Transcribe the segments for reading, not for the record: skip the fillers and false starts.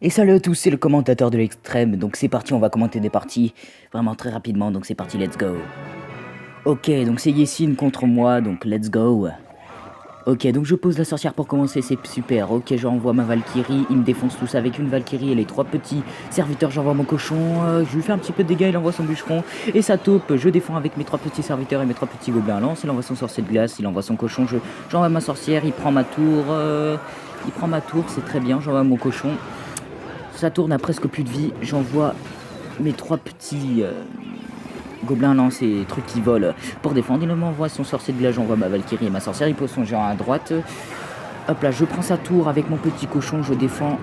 Et salut à tous, c'est le commentateur de l'extrême, donc c'est parti, on va commenter des parties vraiment très rapidement, donc c'est parti, let's go. Ok, donc c'est Yessine contre moi, donc let's go. Ok, donc je pose la sorcière pour commencer, c'est super. Ok, j'envoie ma Valkyrie, il me défonce tous avec une Valkyrie et les trois petits serviteurs, j'envoie mon cochon, je lui fais un petit peu de dégâts, il envoie son bûcheron, et ça taupe, je défends avec mes trois petits serviteurs et mes trois petits gobelins à lance, il envoie son sorcier de glace, il envoie son cochon, j'envoie ma sorcière, il prend ma tour, c'est très bien, j'envoie mon cochon. Ça tourne à presque plus de vie, j'envoie mes trois petits gobelins lance et trucs qui volent pour défendre. Il m'envoie son sorcier de glace, j'envoie ma Valkyrie et ma sorcière, il pose son géant à droite. Hop là, je prends sa tour avec mon petit cochon, je défends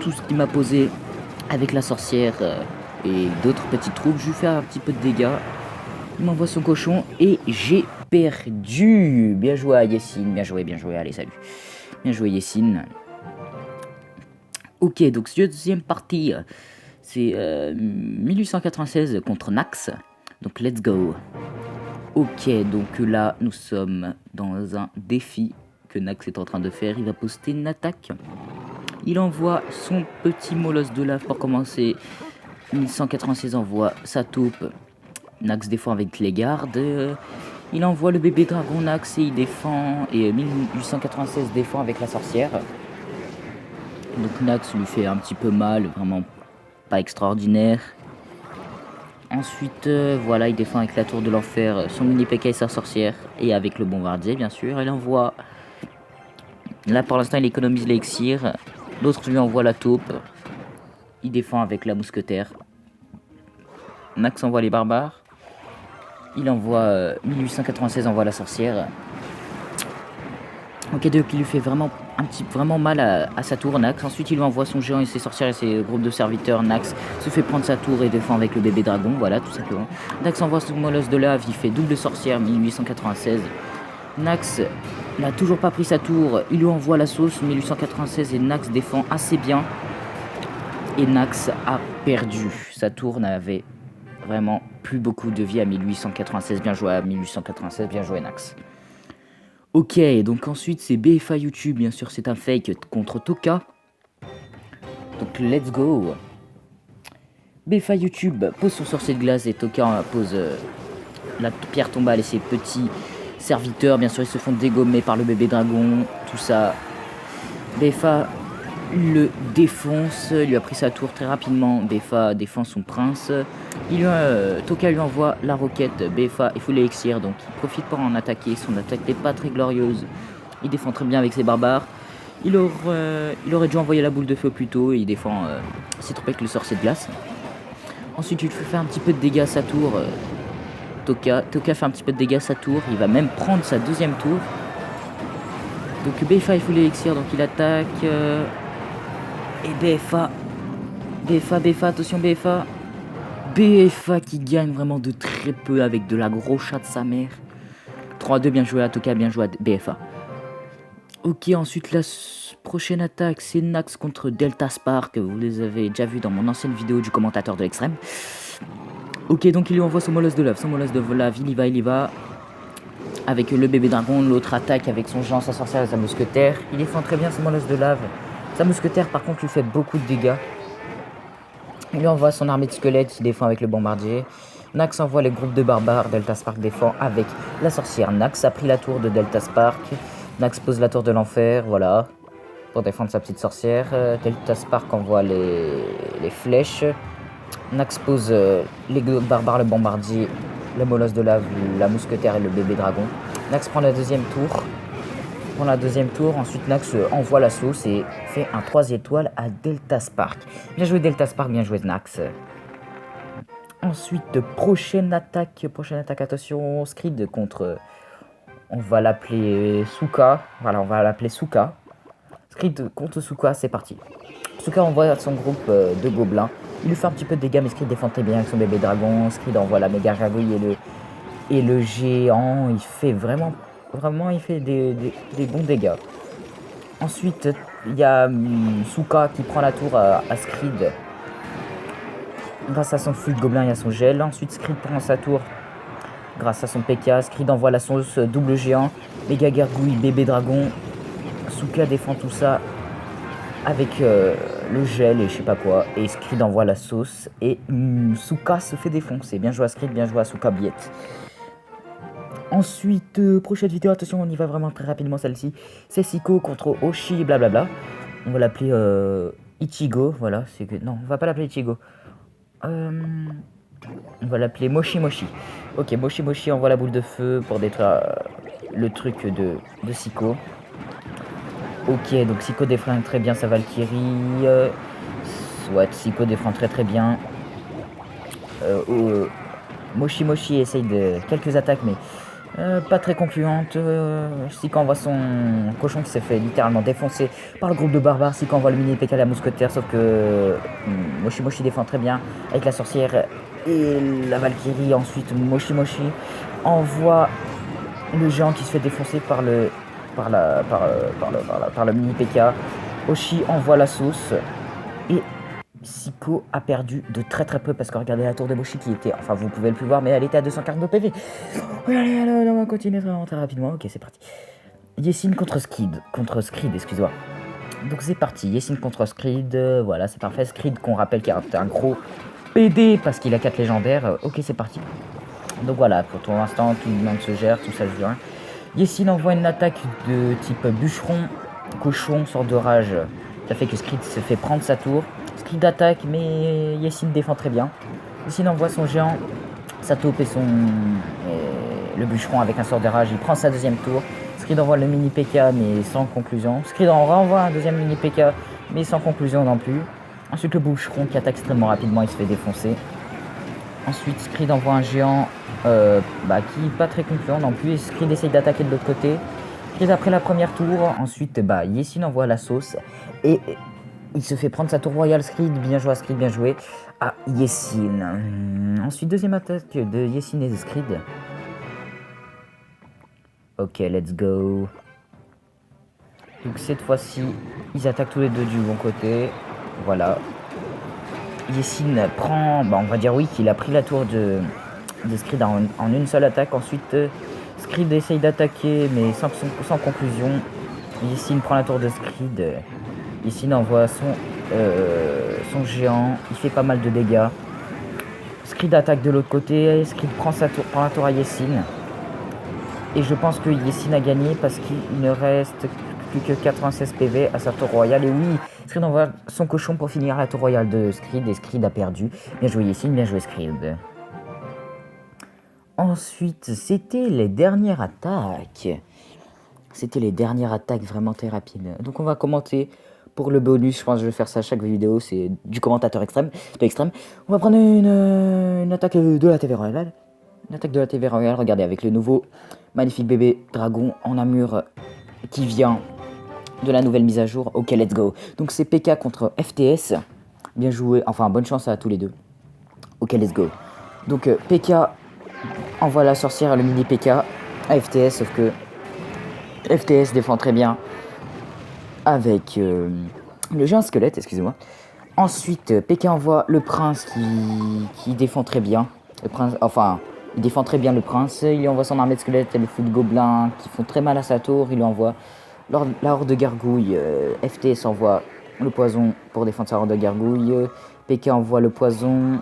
tout ce qu'il m'a posé avec la sorcière et d'autres petites troupes. Je lui fais un petit peu de dégâts. Il m'envoie son cochon et j'ai perdu. Bien joué à Yessine, bien joué, allez salut. Bien joué Yessine. Ok, donc deuxième partie, c'est 1896 contre Nax. Donc let's go. Ok, donc là nous sommes dans un défi que Nax est en train de faire. Il va poster une attaque. Il envoie son petit molosse de lave pour commencer. 1196 envoie sa taupe. Nax défend avec les gardes. Il envoie le bébé dragon Nax et il défend. Et 1896 défend avec la sorcière. Donc Nax lui fait un petit peu mal, vraiment pas extraordinaire. Ensuite, voilà, il défend avec la tour de l'enfer, son mini PK et sa sorcière. Et avec le bombardier, bien sûr. Il envoie... Là, pour l'instant, il économise l'élixir. L'autre lui envoie la taupe. Il défend avec la mousquetaire. Nax envoie les barbares. Il envoie... 1896 envoie la sorcière. Ok, donc il lui fait vraiment mal à sa tour, Nax. Ensuite, il lui envoie son géant et ses sorcières et ses groupes de serviteurs. Nax se fait prendre sa tour et défend avec le bébé dragon, voilà, tout simplement. Nax envoie son molosse de lave, il fait double sorcière, 1896. Nax n'a toujours pas pris sa tour, il lui envoie la sauce, 1896, et Nax défend assez bien. Et Nax a perdu. Sa tour n'avait vraiment plus beaucoup de vie à 1896. Bien joué à 1896, bien joué Nax. Ok, donc ensuite c'est BFA YouTube, bien sûr c'est un fake contre Toka. Donc let's go. BFA YouTube pose son sorcier de glace et Toka pose la pierre tombale et ses petits serviteurs. Bien sûr ils se font dégommer par le bébé dragon, tout ça. BFA le défonce, lui a pris sa tour très rapidement. BFA défend son prince. Toka lui envoie la roquette. BFA il faut l'élixir, donc il profite pour en attaquer. Son attaque n'est pas très glorieuse. Il défend très bien avec ses barbares. Il aurait dû envoyer la boule de feu plus tôt. Et il défend ses troupes avec le sorcier de glace. Ensuite il fait un petit peu de dégâts à sa tour. Toka fait un petit peu de dégâts à sa tour. Il va même prendre sa deuxième tour. Donc BFA il faut l'élixir, donc il attaque. Et BFA, attention BFA. BFA qui gagne vraiment de très peu avec de la grosse chatte de sa mère. 3-2, bien joué à Toka, bien joué à BFA. Ok, ensuite la prochaine attaque, c'est Nax contre Delta Spark. Vous les avez déjà vu dans mon ancienne vidéo du commentateur de l'extrême. Ok, donc il lui envoie son molosse de lave. Il y va. Avec le bébé dragon, l'autre attaque avec son géant, sa sorcière et sa mousquetaire. Il défend très bien son molosse de lave. Sa mousquetaire par contre lui fait beaucoup de dégâts. Il lui envoie son armée de squelettes, il défend avec le bombardier. Nax envoie les groupes de barbares, Delta Spark défend avec la sorcière. Nax a pris la tour de Delta Spark. Nax pose la tour de l'enfer, voilà, pour défendre sa petite sorcière. Delta Spark envoie les flèches. Nax pose les barbares, le bombardier, le molosse de lave, la mousquetaire et le bébé dragon. Nax prend la deuxième tour. Ensuite Nax envoie la sauce et fait un 3 étoiles à Delta Spark. Bien joué Delta Spark, bien joué Nax. Ensuite, prochaine attaque, attention, Screed contre, on va l'appeler Souka. Voilà, on va l'appeler Souka. Screed contre Souka, c'est parti. Souka envoie son groupe de gobelins. Il lui fait un petit peu de dégâts, mais Screed défend très bien avec son bébé dragon. Screed envoie la méga javouille et le géant. Il fait vraiment il fait des bons dégâts. Ensuite, il y a Souka qui prend la tour à Screed. Grâce à son flux de gobelin et à son gel. Ensuite, Screed prend sa tour grâce à son PK. Screed envoie la sauce double géant. Méga gargouille, bébé dragon. Souka défend tout ça avec le gel et je sais pas quoi. Et Screed envoie la sauce. Et Suka se fait défoncer. Bien joué à Screed, bien joué à Suka Biette. Ensuite, prochaine vidéo, attention, on y va vraiment très rapidement celle-ci. C'est Siko contre Oshi, blablabla. On va l'appeler Ichigo, voilà. C'est que non, on va pas l'appeler Ichigo. On va l'appeler Moshi Moshi. Ok, Moshi Moshi envoie la boule de feu pour détruire le truc de Siko. Ok, donc Siko défreine très bien sa Valkyrie. Ouais, Siko défreine très bien. Moshi Moshi essaye de quelques attaques, mais pas très concluantes. Siko envoie son cochon qui s'est fait littéralement défoncer par le groupe de barbares. Siko envoie le mini PK à la mousquetaire, sauf que Moshi Moshi défend très bien avec la sorcière et la Valkyrie. Ensuite, Moshi Moshi envoie le géant qui se fait défoncer par le mini PK. Oshi envoie la sauce et Siko a perdu de très peu parce que regardez la tour de Moshi qui était, enfin vous pouvez le plus voir, mais elle était à 242 PV. Allez, on va continuer vraiment très rapidement. Ok, c'est parti. Yesin contre Screed, excuse-moi. Donc c'est parti, Yesin contre Screed, voilà, c'est parfait. Screed qu'on rappelle qui est un gros PD parce qu'il a 4 légendaires. Ok, c'est parti. Donc voilà, pour l'instant, tout le monde se gère, tout ça se gère. Yesin envoie une attaque de type bûcheron, cochon, sorte de rage. Ça fait que Screed se fait prendre sa tour. Screed attaque, mais Yesin défend très bien. Yesin envoie son géant, sa taupe et le bûcheron avec un sort de rage. Il prend sa deuxième tour. Screed envoie le mini PK, mais sans conclusion. Screed en renvoie un deuxième mini PK, mais sans conclusion non plus. Ensuite, le bûcheron qui attaque extrêmement rapidement, il se fait défoncer. Ensuite, Screed envoie un géant qui n'est pas très concluant non plus. Et Screed essaye d'attaquer de l'autre côté. Screed après la première tour. Ensuite, Yesin envoie la sauce. Et il se fait prendre sa tour royale. Screed, bien joué à Screed, bien joué à Yesin. Ensuite, deuxième attaque de Yesin et de Screed. Ok, let's go. Donc cette fois-ci, ils attaquent tous les deux du bon côté. Voilà. Yesin prend, on va dire oui, qu'il a pris la tour de Screed en une seule attaque. Ensuite, Screed essaye d'attaquer, mais sans conclusion. Yesin prend la tour de Screed. Yesin envoie son géant. Il fait pas mal de dégâts. Screed attaque de l'autre côté. Screed prend la tour à Yesin. Et je pense que Yesin a gagné parce qu'il ne reste plus que 96 PV à sa tour royale. Et oui, Screed envoie son cochon pour finir la tour royale de Screed. Et Screed a perdu. Bien joué Yesin, bien joué Screed. Ensuite, c'était les dernières attaques. C'était les dernières attaques vraiment très rapides. Donc on va commenter pour le bonus. Je pense que je vais faire ça à chaque vidéo. C'est du commentateur extrême. On va prendre une attaque de la TV Royale. Une attaque de la TV Royale, regardez, avec le nouveau magnifique bébé dragon en armure qui vient de la nouvelle mise à jour. Ok, let's go. Donc c'est PK contre FTS. Bien joué, enfin bonne chance à tous les deux. Ok, let's go. Donc PK envoie la sorcière, le mini PK à FTS, sauf que FTS défend très bien avec le géant squelette, excusez-moi. Ensuite, PK envoie le prince qui défend très bien. Le prince, enfin... Il défend très bien le prince, il lui envoie son armée de squelettes et le fou de gobelins qui font très mal à sa tour. Il lui envoie la horde de gargouilles. FTS envoie le poison pour défendre sa horde de gargouilles. PK envoie le poison.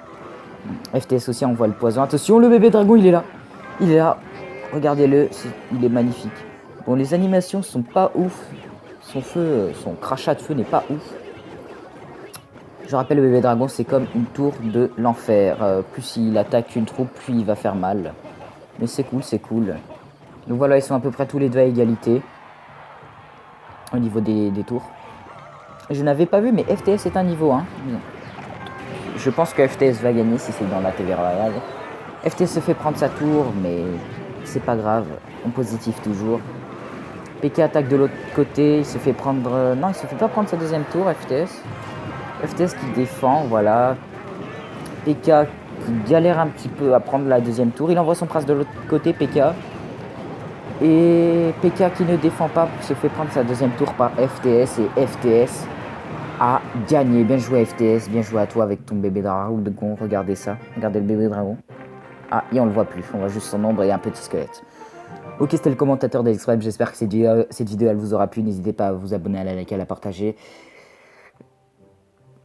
FTS aussi envoie le poison. Attention, le bébé dragon, il est là. Il est là. Regardez-le, il est magnifique. Bon, les animations sont pas ouf. Son crachat de feu n'est pas ouf. Je rappelle, le bébé dragon, c'est comme une tour de l'enfer. Plus il attaque une troupe, plus il va faire mal. Mais c'est cool, c'est cool. Donc voilà, ils sont à peu près tous les deux à égalité. Au niveau des tours. Je n'avais pas vu, mais FTS est un niveau 1. Je pense que FTS va gagner si c'est dans la TV Royale. FTS se fait prendre sa tour, mais c'est pas grave. On positif toujours. PK attaque de l'autre côté, il se fait prendre... non, il se fait pas prendre sa deuxième tour, FTS. FTS qui défend, voilà. PK qui galère un petit peu à prendre la deuxième tour. Il envoie son prince de l'autre côté, PK. Et PK qui ne défend pas se fait prendre sa deuxième tour par FTS. Et FTS a gagné. Bien joué FTS, bien joué à toi avec ton bébé dragon. Regardez ça, regardez le bébé dragon. Ah, et on le voit plus, on voit juste son ombre et un petit squelette. Ok, c'était le commentateur d'Extrême. J'espère que cette vidéo elle vous aura plu. N'hésitez pas à vous abonner, à la liker, à la partager.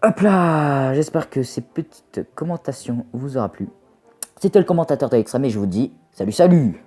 Hop là, j'espère que ces petites commentations vous aura plu. C'était le commentateur d'Alextrême et je vous dis salut salut.